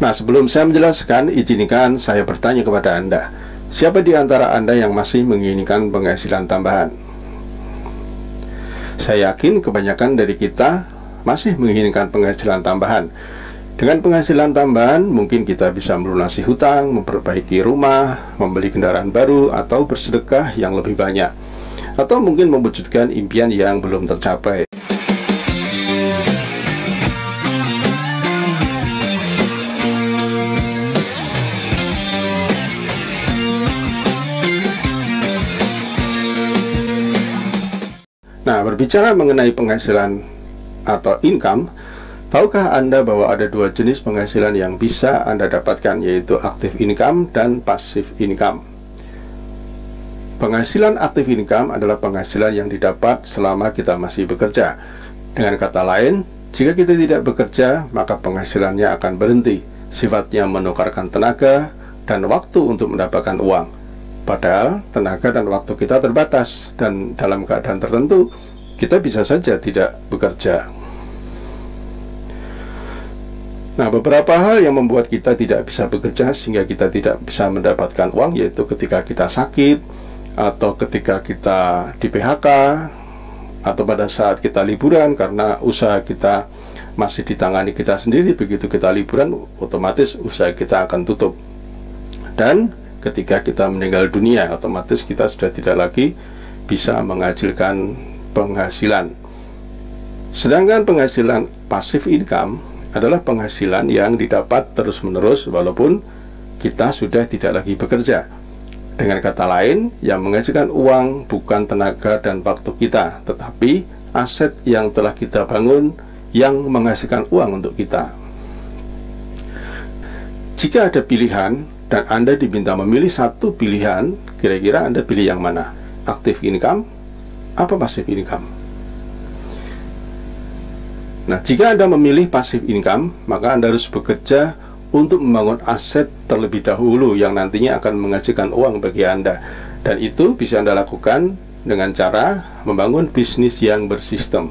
Nah, sebelum saya menjelaskan, izinkan saya bertanya kepada Anda. Siapa di antara Anda yang masih menginginkan penghasilan tambahan? Saya yakin kebanyakan dari kita masih menginginkan penghasilan tambahan. Dengan penghasilan tambahan, mungkin kita bisa melunasi hutang, memperbaiki rumah, membeli kendaraan baru, atau bersedekah yang lebih banyak, atau mungkin mewujudkan impian yang belum tercapai. Nah, berbicara mengenai penghasilan atau income, tahukah Anda bahwa ada dua jenis penghasilan yang bisa Anda dapatkan, yaitu active income dan passive income. Penghasilan active income adalah penghasilan yang didapat selama kita masih bekerja. Dengan kata lain, jika kita tidak bekerja, maka penghasilannya akan berhenti. Sifatnya menukarkan tenaga dan waktu untuk mendapatkan uang. Padahal tenaga dan waktu kita terbatas, dan dalam keadaan tertentu kita bisa saja tidak bekerja. Nah, beberapa hal yang membuat kita tidak bisa bekerja sehingga kita tidak bisa mendapatkan uang, yaitu ketika kita sakit, atau ketika kita di PHK, atau pada saat kita liburan karena usaha kita masih ditangani kita sendiri. Begitu kita liburan, otomatis usaha kita akan tutup. Dan ketika kita meninggal dunia, otomatis kita sudah tidak lagi bisa menghasilkan penghasilan. Sedangkan penghasilan passive income adalah penghasilan yang didapat terus-menerus walaupun kita sudah tidak lagi bekerja. Dengan kata lain, yang menghasilkan uang bukan tenaga dan waktu kita, tetapi aset yang telah kita bangun yang menghasilkan uang untuk kita. Jika ada pilihan dan Anda diminta memilih satu pilihan, kira-kira Anda pilih yang mana? Active income apa passive income? Nah, jika Anda memilih passive income, maka Anda harus bekerja untuk membangun aset terlebih dahulu yang nantinya akan menghasilkan uang bagi Anda. Dan itu bisa Anda lakukan dengan cara membangun bisnis yang bersistem.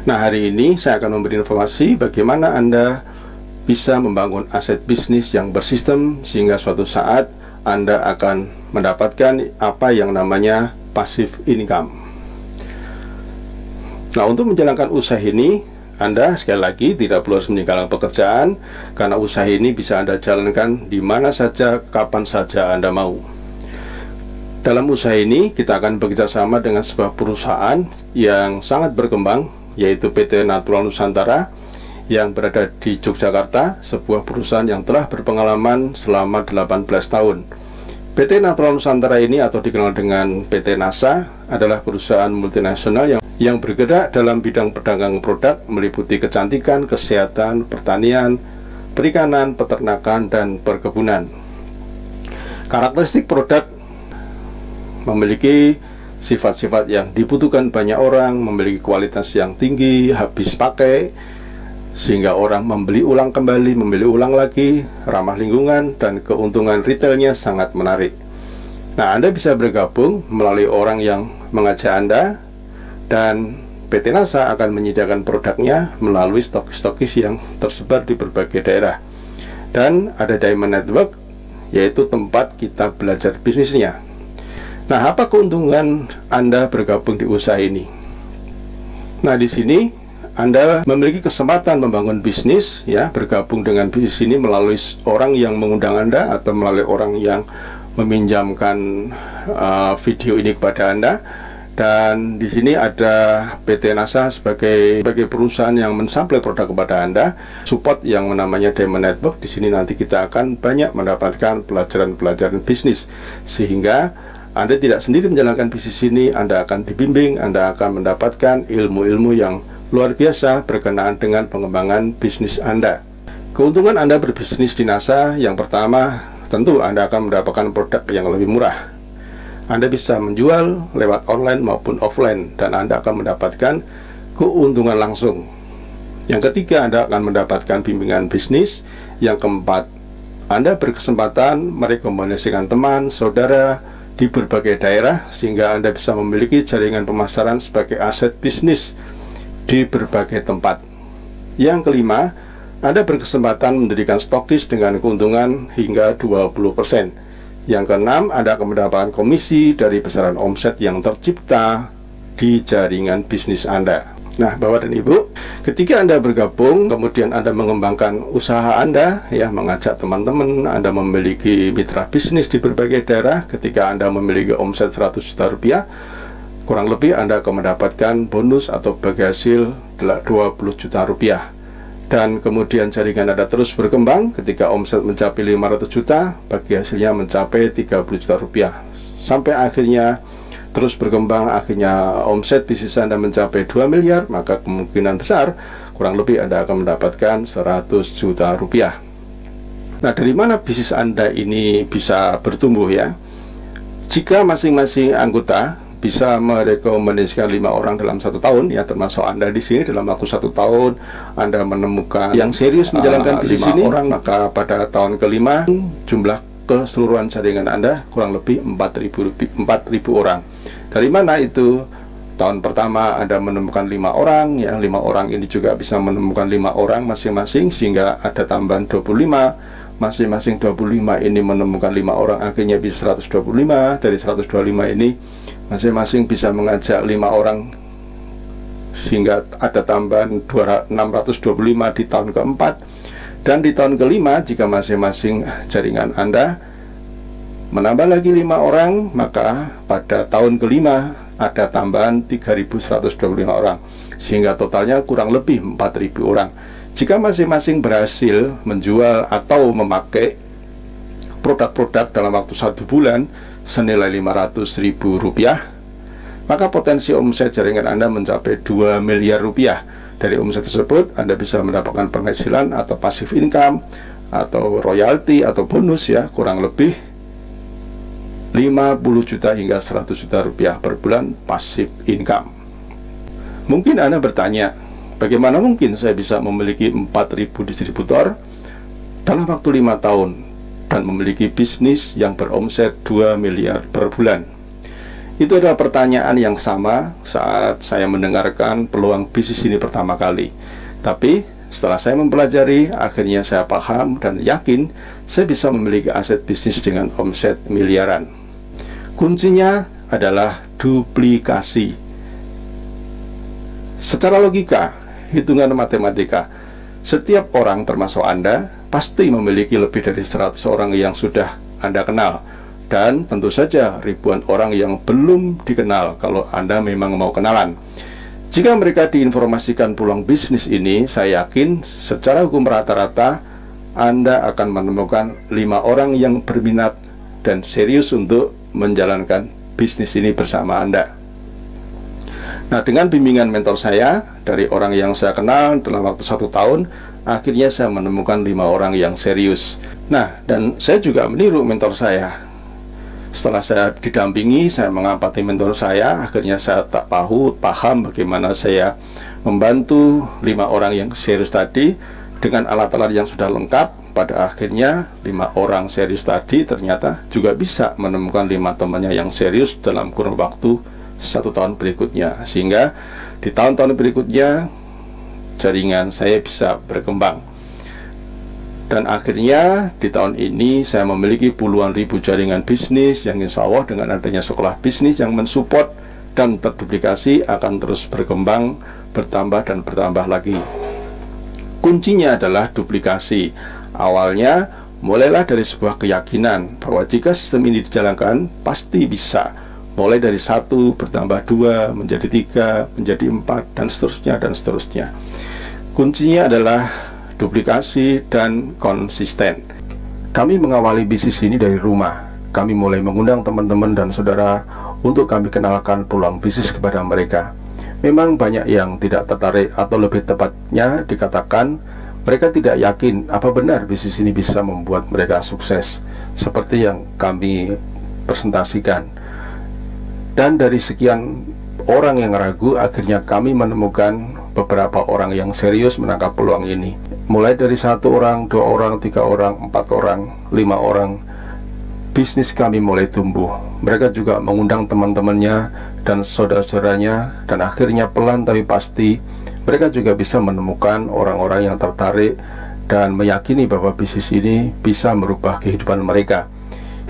Nah, hari ini saya akan memberi informasi bagaimana Anda bisa membangun aset bisnis yang bersistem sehingga suatu saat Anda akan mendapatkan apa yang namanya passive income. Nah, untuk menjalankan usaha ini, Anda sekali lagi tidak perlu meninggalkan pekerjaan, karena usaha ini bisa Anda jalankan di mana saja, kapan saja Anda mau. Dalam usaha ini, kita akan bekerjasama dengan sebuah perusahaan yang sangat berkembang, yaitu PT Natural Nusantara, yang berada di Yogyakarta, sebuah perusahaan yang telah berpengalaman selama 18 tahun. PT Natural Nusantara ini, atau dikenal dengan PT NASA, adalah perusahaan multinasional yang bergerak dalam bidang perdagangan produk meliputi kecantikan, kesehatan, pertanian, perikanan, peternakan, dan perkebunan. Karakteristik produk memiliki sifat-sifat yang dibutuhkan banyak orang, memiliki kualitas yang tinggi, habis pakai, sehingga orang membeli ulang kembali, membeli ulang lagi, ramah lingkungan, dan keuntungan retailnya sangat menarik. Nah, Anda bisa bergabung melalui orang yang mengajak Anda, dan PT NASA akan menyediakan produknya melalui stokis-stokis yang tersebar di berbagai daerah. Dan ada Diamond Network, yaitu tempat kita belajar bisnisnya. Nah, apa keuntungan Anda bergabung di usaha ini? Nah, di sini Anda memiliki kesempatan membangun bisnis, ya, bergabung dengan bisnis ini melalui orang yang mengundang Anda atau melalui orang yang meminjamkan video ini kepada Anda. Dan di sini ada PT NASA sebagai perusahaan yang mensuplai produk kepada Anda, support yang namanya Diamond Network. Di sini nanti kita akan banyak mendapatkan pelajaran-pelajaran bisnis, sehingga Anda tidak sendiri menjalankan bisnis ini. Anda akan dibimbing, Anda akan mendapatkan ilmu-ilmu yang luar biasa berkenaan dengan pengembangan bisnis Anda. Keuntungan Anda berbisnis di NASA, yang pertama, tentu Anda akan mendapatkan produk yang lebih murah. Anda bisa menjual lewat online maupun offline, dan Anda akan mendapatkan keuntungan langsung. Yang ketiga, Anda akan mendapatkan bimbingan bisnis. Yang keempat, Anda berkesempatan merekomendasikan teman, saudara di berbagai daerah, sehingga Anda bisa memiliki jaringan pemasaran sebagai aset bisnis di berbagai tempat. Yang kelima, Anda berkesempatan mendirikan stokis dengan keuntungan hingga 20%. Yang keenam, Anda akan mendapatkan komisi dari besaran omset yang tercipta di jaringan bisnis Anda. Nah, Bapak dan Ibu, ketika Anda bergabung, kemudian Anda mengembangkan usaha Anda, ya, mengajak teman-teman, Anda memiliki mitra bisnis di berbagai daerah. Ketika Anda memiliki omset 100 juta rupiah, kurang lebih Anda akan mendapatkan bonus atau bagi hasil 20 juta rupiah. Dan kemudian jaringan Anda terus berkembang. Ketika omset mencapai 500 juta, bagi hasilnya mencapai 30 juta rupiah. Sampai akhirnya terus berkembang, akhirnya omset bisnis Anda mencapai 2 miliar, maka kemungkinan besar kurang lebih Anda akan mendapatkan 100 juta rupiah. Nah, dari mana bisnis Anda ini bisa bertumbuh, ya? Jika masing-masing anggota bisa merekomendasikan 5 orang dalam 1 tahun, ya, termasuk Anda di sini, dalam waktu 1 tahun Anda menemukan yang serius menjalankan bisnis ini, orang, maka pada tahun kelima jumlah keseluruhan jaringan Anda kurang lebih 4.000 orang. Dari mana itu? Tahun pertama Anda menemukan 5 orang, yang 5 orang ini juga bisa menemukan 5 orang masing-masing, sehingga ada tambahan 25. Masing-masing 25 ini menemukan 5 orang, akhirnya bisa 125. Dari 125 ini masing-masing bisa mengajak 5 orang, sehingga ada tambahan 625 di tahun keempat. Dan di tahun kelima, jika masing-masing jaringan Anda menambah lagi 5 orang, maka pada tahun kelima ada tambahan 3.125 orang, sehingga totalnya kurang lebih 4.000 orang. Jika masing-masing berhasil menjual atau memakai produk-produk dalam waktu 1 bulan senilai 500.000 rupiah, maka potensi omset jaringan Anda mencapai 2 miliar rupiah. Dari omset tersebut Anda bisa mendapatkan penghasilan atau passive income atau royalti atau bonus, ya, kurang lebih 50 juta hingga 100 juta rupiah per bulan passive income. Mungkin Anda bertanya, bagaimana mungkin saya bisa memiliki 4.000 distributor dalam waktu 5 tahun dan memiliki bisnis yang beromset 2 miliar per bulan? Itu adalah pertanyaan yang sama saat saya mendengarkan peluang bisnis ini pertama kali. Tapi setelah saya mempelajari, akhirnya saya paham dan yakin saya bisa memiliki aset bisnis dengan omset miliaran. Kuncinya adalah duplikasi. Secara logika, hitungan matematika, setiap orang termasuk Anda pasti memiliki lebih dari 100 orang yang sudah Anda kenal. Dan tentu saja ribuan orang yang belum dikenal kalau Anda memang mau kenalan. Jika mereka diinformasikan peluang bisnis ini, saya yakin secara hukum rata-rata Anda akan menemukan 5 orang yang berminat dan serius untuk menjalankan bisnis ini bersama Anda. Nah, dengan bimbingan mentor saya dari orang yang saya kenal dalam waktu 1 tahun, akhirnya saya menemukan 5 orang yang serius. Nah, dan saya juga meniru mentor saya. Setelah saya didampingi, saya mengamati mentor saya, akhirnya saya tak paham bagaimana saya membantu 5 orang yang serius tadi dengan alat-alat yang sudah lengkap. Pada akhirnya 5 orang serius tadi ternyata juga bisa menemukan 5 temannya yang serius dalam kurun waktu 1 tahun berikutnya, sehingga di tahun-tahun berikutnya jaringan saya bisa berkembang. Dan akhirnya di tahun ini saya memiliki puluhan ribu jaringan bisnis yang insya Allah dengan adanya sekolah bisnis yang mensupport dan terduplikasi akan terus berkembang, bertambah dan bertambah lagi. Kuncinya adalah duplikasi. Awalnya mulailah dari sebuah keyakinan bahwa jika sistem ini dijalankan pasti bisa. Mulai dari 1 bertambah 2 menjadi 3 menjadi 4 dan seterusnya dan seterusnya. Kuncinya adalah duplikasi dan konsisten. Kami mengawali bisnis ini dari rumah. Kami mulai mengundang teman-teman dan saudara untuk kami kenalkan peluang bisnis kepada mereka. Memang banyak yang tidak tertarik, atau lebih tepatnya dikatakan mereka tidak yakin apa benar bisnis ini bisa membuat mereka sukses seperti yang kami presentasikan. Dan dari sekian orang yang ragu, akhirnya kami menemukan beberapa orang yang serius menangkap peluang ini. Mulai dari 1 orang, 2 orang, 3 orang, 4 orang, 5 orang, bisnis kami mulai tumbuh. Mereka juga mengundang teman-temannya dan saudara-saudaranya, dan akhirnya pelan tapi pasti mereka juga bisa menemukan orang-orang yang tertarik dan meyakini bahwa bisnis ini bisa merubah kehidupan mereka,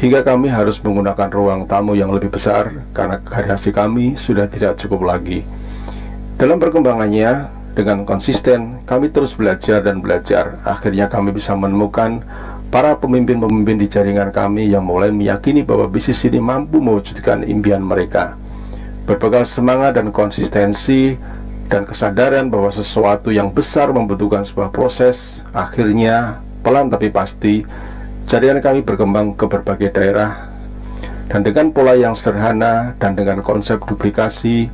hingga kami harus menggunakan ruang tamu yang lebih besar karena garasi kami sudah tidak cukup lagi. Dalam perkembangannya, dengan konsisten kami terus belajar dan belajar. Akhirnya kami bisa menemukan para pemimpin-pemimpin di jaringan kami yang mulai meyakini bahwa bisnis ini mampu mewujudkan impian mereka. Berbekal semangat dan konsistensi dan kesadaran bahwa sesuatu yang besar membutuhkan sebuah proses, akhirnya pelan tapi pasti jaringan kami berkembang ke berbagai daerah, dan dengan pola yang sederhana dan dengan konsep duplikasi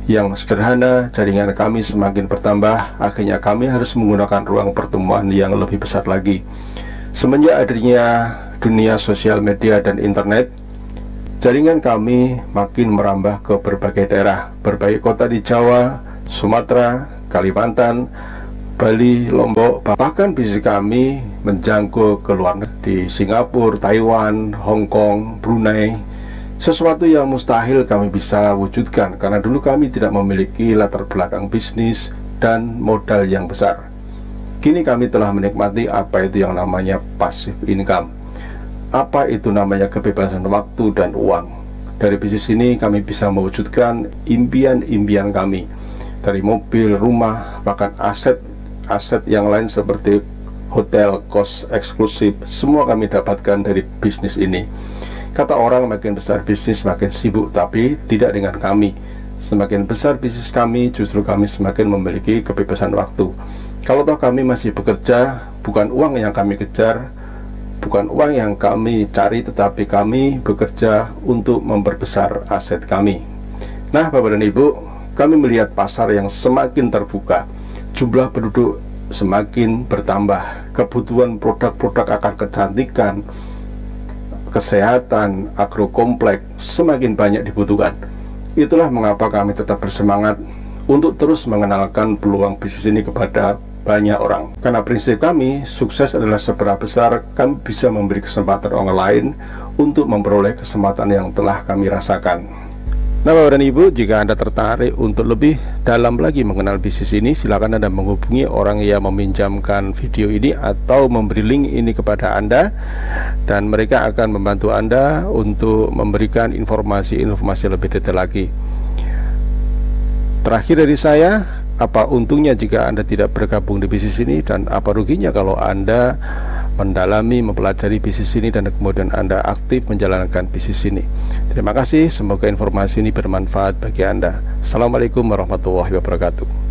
yang sederhana, jaringan kami semakin bertambah. Akhirnya kami harus menggunakan ruang pertemuan yang lebih besar lagi. Semenjak adanya dunia sosial media dan internet, jaringan kami makin merambah ke berbagai daerah, berbagai kota di Jawa, Sumatera, Kalimantan, Bali, Lombok. Bahkan bisnis kami menjangkau ke luar negeri, di Singapura, Taiwan, Hong Kong, Brunei. Sesuatu yang mustahil kami bisa wujudkan karena dulu kami tidak memiliki latar belakang bisnis dan modal yang besar. Kini kami telah menikmati apa itu yang namanya passive income, apa itu namanya kebebasan waktu dan uang. Dari bisnis ini kami bisa mewujudkan impian-impian kami, dari mobil, rumah, bahkan aset yang lain seperti hotel, kos eksklusif. Semua kami dapatkan dari bisnis ini. Kata orang, makin besar bisnis makin sibuk, tapi tidak dengan kami. Semakin besar bisnis kami, justru kami semakin memiliki kebebasan waktu. Kalau toh kami masih bekerja, bukan uang yang kami kejar, bukan uang yang kami cari, tetapi kami bekerja untuk memperbesar aset kami. Nah, Bapak dan Ibu, kami melihat pasar yang semakin terbuka, jumlah penduduk semakin bertambah, kebutuhan produk-produk akan kecantikan, kesehatan, agrokompleks semakin banyak dibutuhkan. Itulah mengapa kami tetap bersemangat untuk terus mengenalkan peluang bisnis ini kepada banyak orang. Karena prinsip kami, sukses adalah seberapa besar kami bisa memberi kesempatan orang lain untuk memperoleh kesempatan yang telah kami rasakan. Nah, Bapak dan Ibu, jika Anda tertarik untuk lebih dalam lagi mengenal bisnis ini, silakan Anda menghubungi orang yang meminjamkan video ini atau memberi link ini kepada Anda, dan mereka akan membantu Anda untuk memberikan informasi-informasi lebih detail lagi. Terakhir dari saya, apa untungnya jika Anda tidak bergabung di bisnis ini, dan apa ruginya kalau Anda mendalami, mempelajari bisnis ini dan kemudian Anda aktif menjalankan bisnis ini. Terima kasih, semoga informasi ini bermanfaat bagi Anda. Assalamualaikum warahmatullahi wabarakatuh.